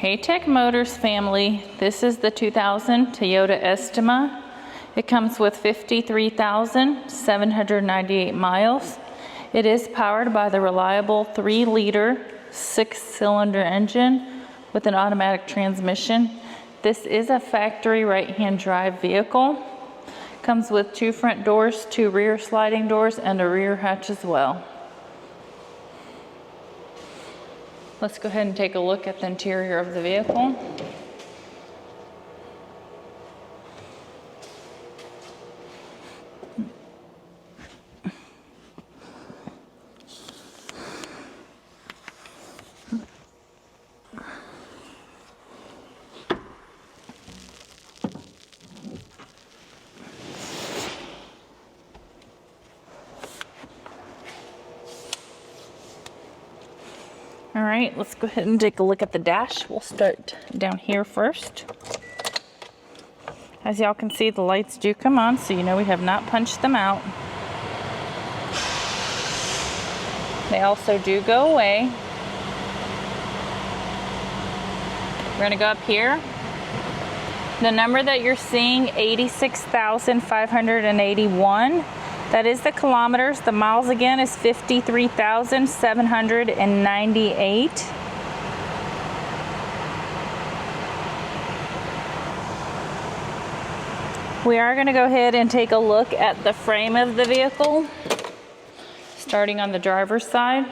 Hey Tech Motors family, this is the 2000 Toyota Estima. It comes with 53,798 miles. It is powered by the reliable 3-liter 6-cylinder engine with an automatic transmission. This is a factory right-hand drive vehicle. Comes with 2 front doors, 2 rear sliding doors, and a rear hatch as well. Let's go ahead and take a look at the interior of the vehicle. All right, let's go ahead and take a look at the dash. We'll start down here first. As y'all can see, the lights do come on, so you know we have not punched them out. They also do go away. We're gonna go up here. The number that you're seeing, 86,581. That is the kilometers. The miles again is 53,798. We are going to go ahead and take a look at the frame of the vehicle, starting on the driver's side.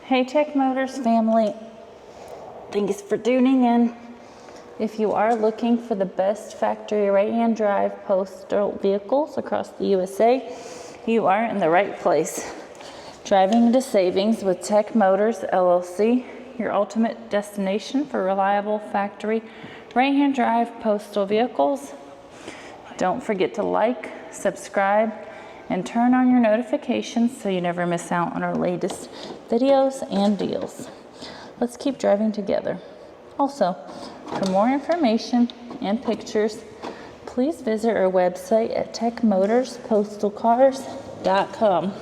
Hey Tech Motors family, thanks for tuning in. If you are looking for the best factory right-hand drive postal vehicles across the USA, you are in the right place. Driving into savings with Tech Motors LLC, your ultimate destination for reliable factory right-hand drive postal vehicles. Don't forget to like, subscribe, and turn on your notifications so you never miss out on our latest videos and deals. Let's keep driving together. Also, for more information and pictures, please visit our website at techmotorspostalcars.com.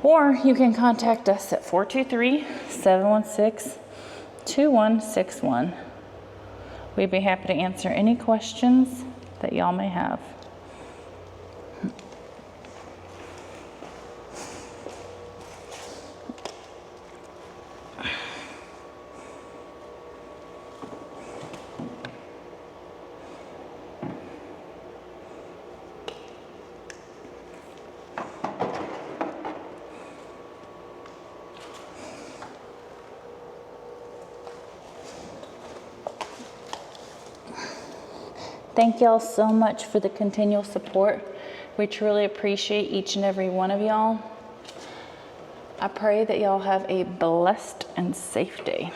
Or you can contact us at 423-716-2161. We'd be happy to answer any questions that y'all may have. Thank y'all so much for the continual support. We truly appreciate each and every one of y'all. I pray that y'all have a blessed and safe day.